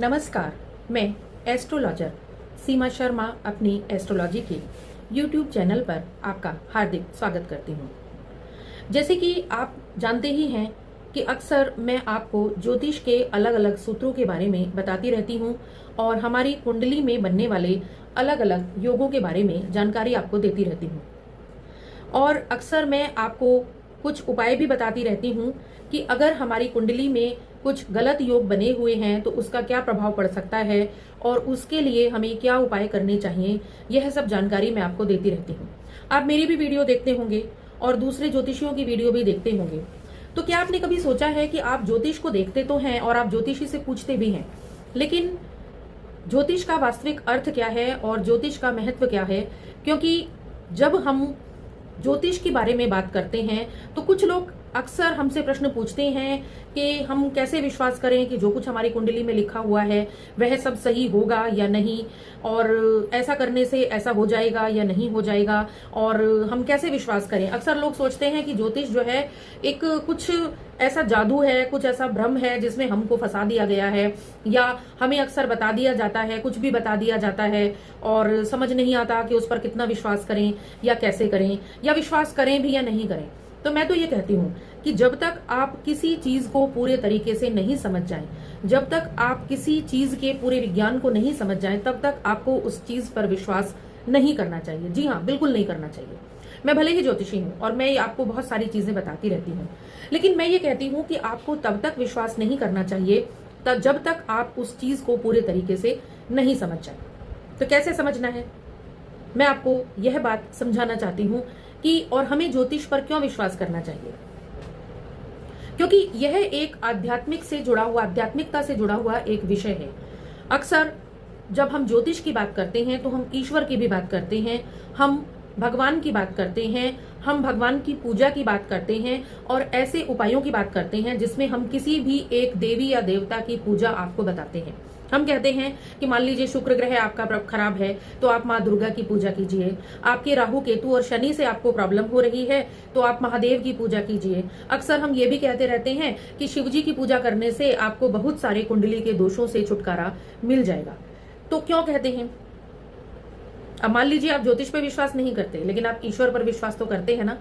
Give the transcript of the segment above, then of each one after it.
नमस्कार, मैं एस्ट्रोलॉजर सीमा शर्मा अपनी एस्ट्रोलॉजी के YouTube चैनल पर आपका हार्दिक स्वागत करती हूँ। जैसे कि आप जानते ही हैं कि अक्सर मैं आपको ज्योतिष के अलग अलग सूत्रों के बारे में बताती रहती हूँ और हमारी कुंडली में बनने वाले अलग अलग योगों के बारे में जानकारी आपको देती रहती हूँ। और अक्सर मैं आपको कुछ उपाय भी बताती रहती हूँ कि अगर हमारी कुंडली में कुछ गलत योग बने हुए हैं तो उसका क्या प्रभाव पड़ सकता है और उसके लिए हमें क्या उपाय करने चाहिए, यह सब जानकारी मैं आपको देती रहती हूँ। आप मेरी भी वीडियो देखते होंगे और दूसरे ज्योतिषियों की वीडियो भी देखते होंगे। तो क्या आपने कभी सोचा है कि आप ज्योतिष को देखते तो हैं और आप ज्योतिषी से पूछते भी हैं, लेकिन ज्योतिष का वास्तविक अर्थ क्या है और ज्योतिष का महत्व क्या है? क्योंकि जब हम ज्योतिष के बारे में बात करते हैं तो कुछ लोग अक्सर हमसे प्रश्न पूछते हैं कि हम कैसे विश्वास करें कि जो कुछ हमारी कुंडली में लिखा हुआ है वह सब सही होगा या नहीं, और ऐसा करने से ऐसा हो जाएगा या नहीं हो जाएगा, और हम कैसे विश्वास करें। अक्सर लोग सोचते हैं कि ज्योतिष जो है एक कुछ ऐसा जादू है, कुछ ऐसा भ्रम है जिसमें हमको फंसा दिया गया है, या हमें अक्सर बता दिया जाता है, कुछ भी बता दिया जाता है और समझ नहीं आता कि उस पर कितना विश्वास करें या कैसे करें, या विश्वास करें भी या नहीं करें। तो मैं तो ये कहती हूँ कि जब तक आप किसी चीज को पूरे तरीके से नहीं समझ जाएं, जब तक आप किसी चीज के पूरे विज्ञान को नहीं समझ जाएं, तब तक आपको उस चीज पर विश्वास नहीं करना चाहिए। जी हाँ, बिल्कुल नहीं करना चाहिए। मैं भले ही ज्योतिषी हूँ और मैं आपको बहुत सारी चीजें बताती रहती हूँ, लेकिन मैं ये कहती हूँ कि आपको तब तक विश्वास नहीं करना चाहिए तब जब तक आप उस चीज को पूरे तरीके से नहीं समझ जाए। तो कैसे समझना है, मैं आपको यह बात समझाना चाहती हूँ कि और हमें ज्योतिष पर क्यों विश्वास करना चाहिए। क्योंकि यह एक आध्यात्मिकता से जुड़ा हुआ एक विषय है। अक्सर जब हम ज्योतिष की बात करते हैं तो हम ईश्वर की भी बात करते हैं, हम भगवान की बात करते हैं, हम भगवान की पूजा की बात करते हैं और ऐसे उपायों की बात करते हैं जिसमें हम किसी भी एक देवी या देवता की पूजा आपको बताते हैं। हम कहते हैं कि मान लीजिए शुक्र ग्रह आपका खराब है तो आप माँ दुर्गा की पूजा कीजिए, आपके राहु केतु और शनि से आपको प्रॉब्लम हो रही है तो आप महादेव की पूजा कीजिए। अक्सर हम ये भी कहते रहते हैं कि शिव जी की पूजा करने से आपको बहुत सारे कुंडली के दोषों से छुटकारा मिल जाएगा। तो क्यों कहते हैं? अब मान लीजिए आप ज्योतिष पे विश्वास नहीं करते, लेकिन आप ईश्वर पर विश्वास तो करते हैं ना।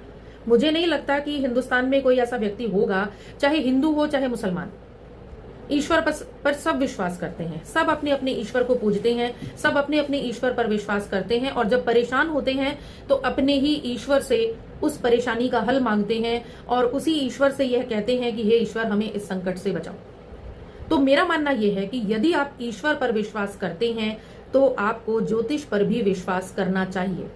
मुझे नहीं लगता कि हिंदुस्तान में कोई ऐसा व्यक्ति होगा, चाहे हिंदू हो चाहे मुसलमान, ईश्वर पर सब विश्वास करते हैं, सब अपने अपने ईश्वर को पूजते हैं, सब अपने अपने ईश्वर पर विश्वास करते हैं और जब परेशान होते हैं तो अपने ही ईश्वर से उस परेशानी का हल मांगते हैं और उसी ईश्वर से यह कहते हैं कि हे ईश्वर हमें इस संकट से बचाओ। तो मेरा मानना यह है कि यदि आप ईश्वर पर विश्वास करते हैं तो आपको ज्योतिष पर भी विश्वास करना चाहिए।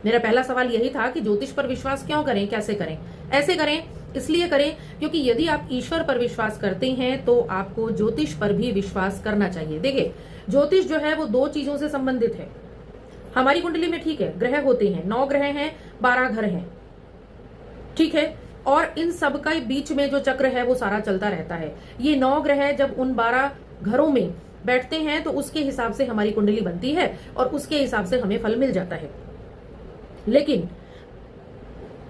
मेरा पहला सवाल यही था कि ज्योतिष पर विश्वास क्यों करें, कैसे करें? ऐसे करें, इसलिए करें क्योंकि यदि आप ईश्वर पर विश्वास करते हैं तो आपको ज्योतिष पर भी विश्वास करना चाहिए। देखिए, ज्योतिष जो है वो दो चीजों से संबंधित है। हमारी कुंडली में ठीक है, ग्रह होते हैं, 9 ग्रह हैं, 12 घर हैं, ठीक है, और इन सब का बीच में जो चक्र है वो सारा चलता रहता है। ये 9 ग्रह जब उन 12 घरों में बैठते हैं तो उसके हिसाब से हमारी कुंडली बनती है और उसके हिसाब से हमें फल मिल जाता है। लेकिन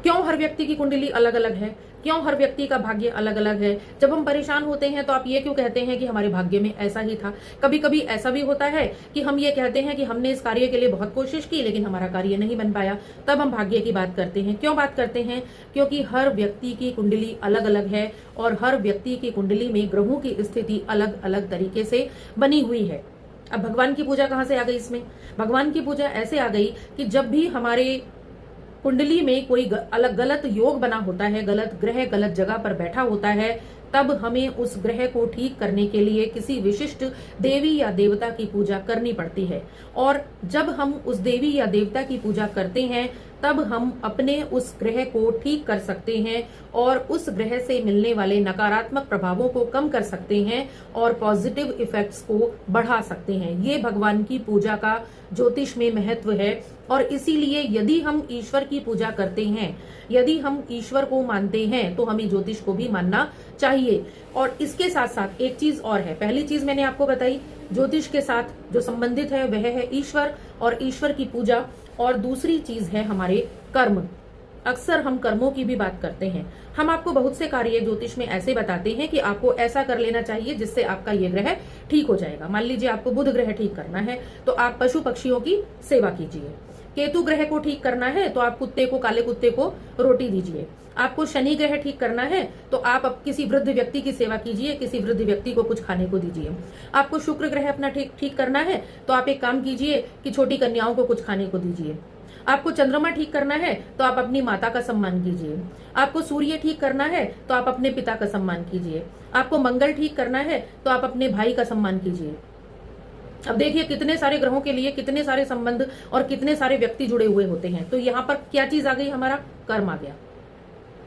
क्यों हर व्यक्ति की कुंडली अलग अलग है, क्यों हर व्यक्ति का भाग्य अलग अलग है? जब हम परेशान होते हैं तो आप ये क्यों कहते हैं कि हमारे भाग्य में ऐसा ही था? कभी कभी ऐसा भी होता है कि हम ये कहते हैं कि हमने इस कार्य के लिए बहुत कोशिश की लेकिन हमारा कार्य नहीं बन पाया, तब हम भाग्य की बात करते हैं। क्यों बात करते हैं? क्योंकि हर व्यक्ति की कुंडली अलग अलग है और हर व्यक्ति की कुंडली में ग्रहों की स्थिति अलग अलग तरीके से बनी हुई है। अब भगवान की पूजा कहाँ से आ गई इसमें? भगवान की पूजा ऐसे आ गई कि जब भी हमारे कुंडली में कोई अलग गलत योग बना होता है, गलत ग्रह गलत जगह पर बैठा होता है, तब हमें उस ग्रह को ठीक करने के लिए किसी विशिष्ट देवी या देवता की पूजा करनी पड़ती है। और जब हम उस देवी या देवता की पूजा करते हैं तब हम अपने उस ग्रह को ठीक कर सकते हैं और उस ग्रह से मिलने वाले नकारात्मक प्रभावों को कम कर सकते हैं और पॉजिटिव इफेक्ट्स को बढ़ा सकते हैं। ये भगवान की पूजा का ज्योतिष में महत्व है और इसीलिए यदि हम ईश्वर की पूजा करते हैं, यदि हम ईश्वर को मानते हैं तो हमें ज्योतिष को भी मानना चाहिए। और इसके साथ साथ एक चीज और है। पहली चीज मैंने आपको बताई, ज्योतिष के साथ जो संबंधित है वह है ईश्वर और ईश्वर की पूजा, और दूसरी चीज है हमारे कर्म। अक्सर हम कर्मों की भी बात करते हैं। हम आपको बहुत से कार्य ज्योतिष में ऐसे बताते हैं कि आपको ऐसा कर लेना चाहिए जिससे आपका ये ग्रह ठीक हो जाएगा। मान लीजिए आपको बुध ग्रह ठीक करना है तो आप पशु पक्षियों की सेवा कीजिए। केतु ग्रह को ठीक करना है तो आप कुत्ते को, काले कुत्ते को रोटी दीजिए। आपको शनि ग्रह ठीक करना है तो आप अब किसी वृद्ध व्यक्ति की सेवा कीजिए, किसी वृद्ध व्यक्ति को कुछ खाने को दीजिए। आपको शुक्र ग्रह अपना ठीक करना है तो आप एक काम कीजिए कि छोटी कन्याओं को कुछ खाने को दीजिए। आपको चंद्रमा ठीक करना है तो आप अपनी माता का सम्मान कीजिए। आपको सूर्य ठीक करना है तो आप अपने पिता का सम्मान कीजिए। आपको मंगल ठीक करना है तो आप अपने भाई का सम्मान कीजिए। अब देखिए कितने सारे ग्रहों के लिए कितने सारे संबंध और कितने सारे व्यक्ति जुड़े हुए होते हैं। तो यहाँ पर क्या चीज आ गई, हमारा कर्म आ गया।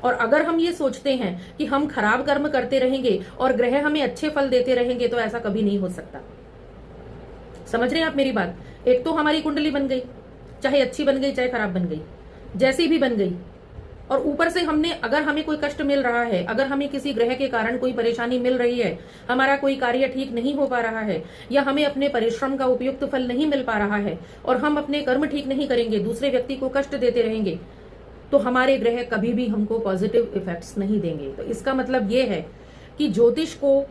और अगर हम ये सोचते हैं कि हम खराब कर्म करते रहेंगे और ग्रह हमें अच्छे फल देते रहेंगे तो ऐसा कभी नहीं हो सकता। समझ रहे हैं आप मेरी बात? एक तो हमारी कुंडली बन गई, चाहे अच्छी बन गई चाहे खराब बन गई, जैसी भी बन गई, और ऊपर से हमने, अगर हमें कोई कष्ट मिल रहा है, अगर हमें किसी ग्रह के कारण कोई परेशानी मिल रही है, हमारा कोई कार्य ठीक नहीं हो पा रहा है, या हमें अपने परिश्रम का उपयुक्त फल नहीं मिल पा रहा है, और हम अपने कर्म ठीक नहीं करेंगे, दूसरे व्यक्ति को कष्ट देते रहेंगे, तो हमारे ग्रह कभी भी हमको पॉजिटिव इफेक्ट्स नहीं देंगे। तो इसका मतलब ये है कि ज्योतिष को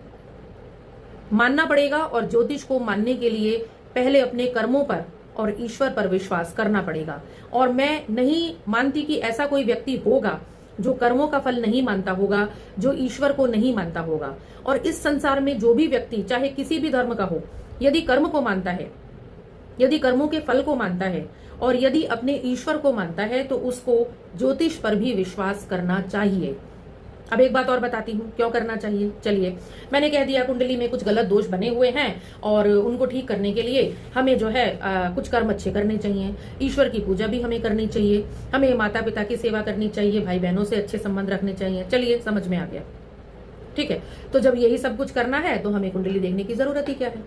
मानना पड़ेगा, और ज्योतिष को मानने के लिए पहले अपने कर्मों पर और ईश्वर पर विश्वास करना पड़ेगा। और मैं नहीं मानती कि ऐसा कोई व्यक्ति होगा जो कर्मों का फल नहीं मानता होगा, जो ईश्वर को नहीं मानता होगा। और इस संसार में जो भी व्यक्ति, चाहे किसी भी धर्म का हो, यदि कर्म को मानता है, यदि कर्मों के फल को मानता है, और यदि अपने ईश्वर को मानता है, तो उसको ज्योतिष पर भी विश्वास करना चाहिए। अब एक बात और बताती हूँ क्यों करना चाहिए। चलिए, मैंने कह दिया कुंडली में कुछ गलत दोष बने हुए हैं और उनको ठीक करने के लिए हमें जो है कुछ कर्म अच्छे करने चाहिए, ईश्वर की पूजा भी हमें करनी चाहिए, हमें माता पिता की सेवा करनी चाहिए, भाई बहनों से अच्छे संबंध रखने चाहिए। चलिए, समझ में आ गया, ठीक है। तो जब यही सब कुछ करना है तो हमें कुंडली देखने की जरूरत ही क्या है?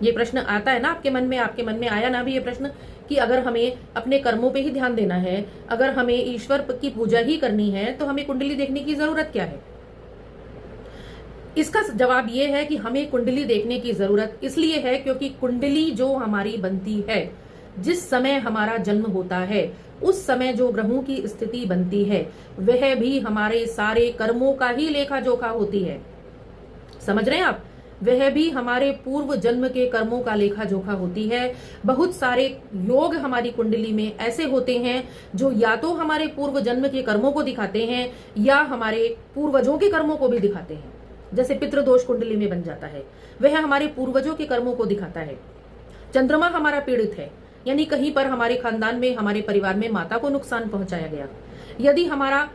ये प्रश्न आता है ना आपके मन में, आपके मन में आया ना भी ये प्रश्न कि अगर हमें अपने कर्मों पे ही ध्यान देना है, अगर हमें ईश्वर की पूजा ही करनी है, तो हमें कुंडली देखने की जरूरत क्या है? इसका जवाब ये है कि हमें कुंडली देखने की जरूरत इसलिए है क्योंकि कुंडली जो हमारी बनती है, जिस समय हमारा जन्म होता है, उस समय जो ग्रहों की स्थिति बनती है, वह भी हमारे सारे कर्मों का ही लेखा जोखा होती है। समझ रहे हैं आप? वह भी हमारे पूर्व जन्म के कर्मों का लेखा जोखा होती है। बहुत सारे योग हमारी कुंडली में ऐसे होते हैं जो या तो हमारे पूर्व जन्म के कर्मों को दिखाते हैं या हमारे पूर्वजों के कर्मों को भी दिखाते हैं। जैसे पितृदोष कुंडली में बन जाता है, वह हमारे पूर्वजों के कर्मों को दिखाता है। चंद्रमा हमारा पीड़ित है, यानी कहीं पर हमारे खानदान में, हमारे परिवार में माता को नुकसान पहुंचाया गया। यदि हमारा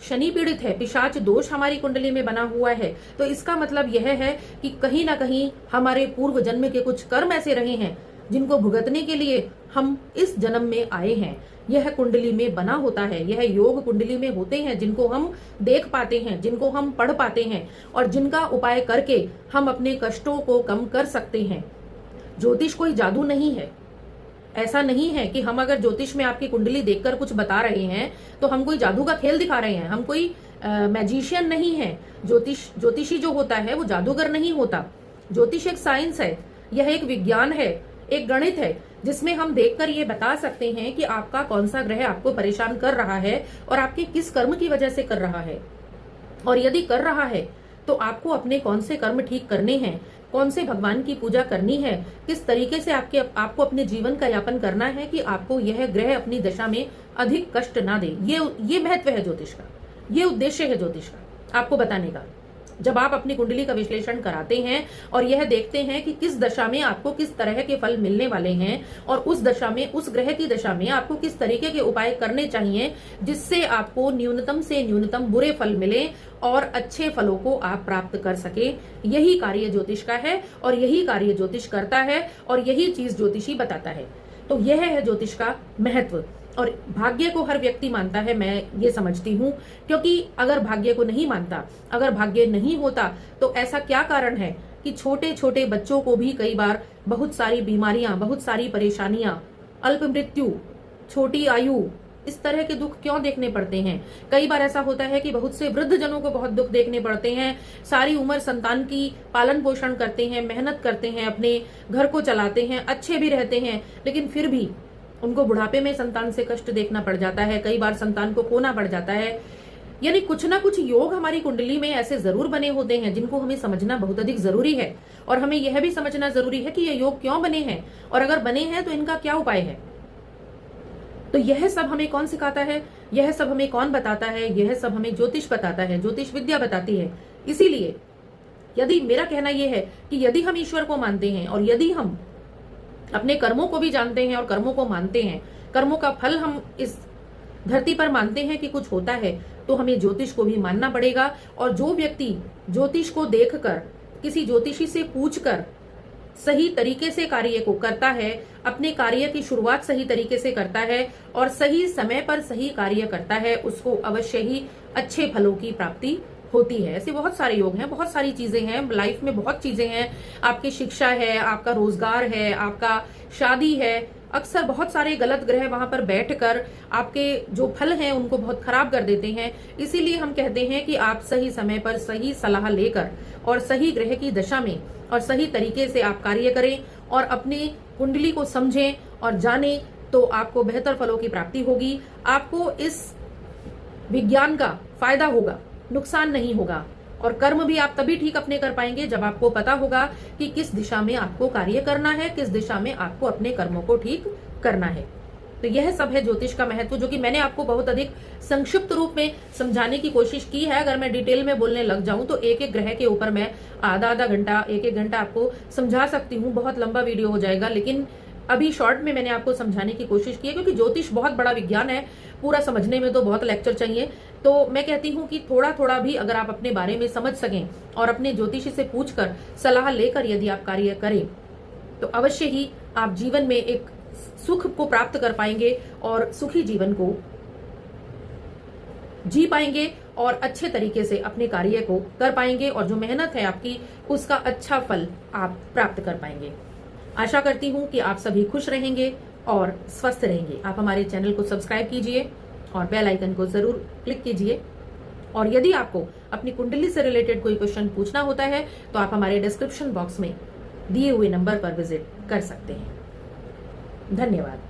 शनि पीड़ित है, पिशाच दोष हमारी कुंडली में बना हुआ है, तो इसका मतलब यह है कि कहीं ना कहीं हमारे पूर्व जन्म के कुछ कर्म ऐसे रहे हैं जिनको भुगतने के लिए हम इस जन्म में आए हैं। यह कुंडली में बना होता है, यह योग कुंडली में होते हैं, जिनको हम देख पाते हैं, जिनको हम पढ़ पाते हैं, और जिनका उपाय करके हम अपने कष्टों को कम कर सकते हैं। ज्योतिष कोई जादू नहीं है। ऐसा नहीं है कि हम अगर ज्योतिष में आपकी कुंडली देखकर कुछ बता रहे हैं तो हम कोई जादू का खेल दिखा रहे हैं, हम कोई मैजिशियन नहीं है। ज्योतिषी जो होता है वो जादूगर नहीं होता। ज्योतिष एक साइंस है, यह एक विज्ञान है, एक गणित है, जिसमें हम देखकर ये बता सकते हैं कि आपका कौन सा ग्रह आपको परेशान कर रहा है और आपके किस कर्म की वजह से कर रहा है। और यदि कर रहा है तो आपको अपने कौन से कर्म ठीक करने हैं, कौन से भगवान की पूजा करनी है, किस तरीके से आपको अपने जीवन का यापन करना है कि आपको यह ग्रह अपनी दशा में अधिक कष्ट ना दे। ये महत्व है ज्योतिष का, ये उद्देश्य है ज्योतिष का, आपको बताने का। जब आप अपनी कुंडली का विश्लेषण कराते हैं और यह देखते हैं कि किस दशा में आपको किस तरह के फल मिलने वाले हैं, और उस दशा में, उस ग्रह की दशा में आपको किस तरीके के उपाय करने चाहिए जिससे आपको न्यूनतम से न्यूनतम बुरे फल मिले और अच्छे फलों को आप प्राप्त कर सके, यही कार्य ज्योतिष का है और यही कार्य ज्योतिष करता है और यही चीज ज्योतिषी बताता है। तो यह है ज्योतिष का महत्व। और भाग्य को हर व्यक्ति मानता है, मैं ये समझती हूँ, क्योंकि अगर भाग्य को नहीं मानता, अगर भाग्य नहीं होता, तो ऐसा क्या कारण है कि छोटे छोटे बच्चों को भी कई बार बहुत सारी बीमारियां, बहुत सारी परेशानियां, अल्प मृत्यु, छोटी आयु, इस तरह के दुख क्यों देखने पड़ते हैं? कई बार ऐसा होता है कि बहुत से वृद्ध जनों को बहुत दुख देखने पड़ते हैं। सारी उम्र संतान की पालन पोषण करते हैं, मेहनत करते हैं, अपने घर को चलाते हैं, अच्छे भी रहते हैं, लेकिन फिर भी उनको बुढ़ापे में संतान से कष्ट देखना पड़ जाता है, कई बार संतान को खोना पड़ जाता है। यानी कुछ ना कुछ योग हमारी कुंडली में ऐसे जरूर बने होते हैं जिनको हमें समझना बहुत अधिक जरूरी है, और हमें यह भी समझना जरूरी है कि ये योग क्यों बने हैं, और अगर बने हैं तो इनका क्या उपाय है। तो यह सब हमें कौन सिखाता है, यह सब हमें कौन बताता है, यह सब हमें ज्योतिष बताता है, ज्योतिष विद्या बताती है। इसीलिए यदि मेरा कहना यह है कि यदि हम ईश्वर को मानते हैं और यदि हम अपने कर्मों को भी जानते हैं और कर्मों को मानते हैं, कर्मों का फल हम इस धरती पर मानते हैं कि कुछ होता है, तो हमें ज्योतिष को भी मानना पड़ेगा। और जो व्यक्ति ज्योतिष को देखकर, किसी ज्योतिषी से पूछकर सही तरीके से कार्य को करता है, अपने कार्य की शुरुआत सही तरीके से करता है और सही समय पर सही कार्य करता है, उसको अवश्य ही अच्छे फलों की प्राप्ति होती है। ऐसे बहुत सारे योग हैं, बहुत सारी चीजें हैं लाइफ में, बहुत चीजें हैं। आपकी शिक्षा है, आपका रोजगार है, आपका शादी है। अक्सर बहुत सारे गलत ग्रह वहां पर बैठकर आपके जो फल हैं उनको बहुत खराब कर देते हैं। इसीलिए हम कहते हैं कि आप सही समय पर सही सलाह लेकर और सही ग्रह की दशा में और सही तरीके से आप कार्य करें और अपनी कुंडली को समझें और जानें, तो आपको बेहतर फलों की प्राप्ति होगी। आपको इस विज्ञान का फायदा होगा, नुकसान नहीं होगा। और कर्म भी आप तभी ठीक अपने कर पाएंगे जब आपको पता होगा कि किस दिशा में आपको कार्य करना है, किस दिशा में आपको अपने कर्मों को ठीक करना है। तो यह सब है ज्योतिष का महत्व, जो कि मैंने आपको बहुत अधिक संक्षिप्त रूप में समझाने की कोशिश की है। अगर मैं डिटेल में बोलने लग जाऊं तो एक एक ग्रह के ऊपर मैं आधा घंटा, एक घंटा आपको समझा सकती हूँ, बहुत लंबा वीडियो हो जाएगा। लेकिन अभी शॉर्ट में मैंने आपको समझाने की कोशिश की है, क्योंकि ज्योतिष बहुत बड़ा विज्ञान है, पूरा समझने में तो बहुत लेक्चर चाहिए। तो मैं कहती हूँ कि थोड़ा थोड़ा भी अगर आप अपने बारे में समझ सकें और अपने ज्योतिषी से पूछकर सलाह लेकर यदि आप कार्य करें, तो अवश्य ही आप जीवन में एक सुख को प्राप्त कर पाएंगे और सुखी जीवन को जी पाएंगे और अच्छे तरीके से अपने कार्य को कर पाएंगे, और जो मेहनत है आपकी उसका अच्छा फल आप प्राप्त कर पाएंगे। आशा करती हूँ कि आप सभी खुश रहेंगे और स्वस्थ रहेंगे। आप हमारे चैनल को सब्सक्राइब कीजिए और बेल आइकन को जरूर क्लिक कीजिए। और यदि आपको अपनी कुंडली से रिलेटेड कोई क्वेश्चन पूछना होता है तो आप हमारे डिस्क्रिप्शन बॉक्स में दिए हुए नंबर पर विजिट कर सकते हैं। धन्यवाद।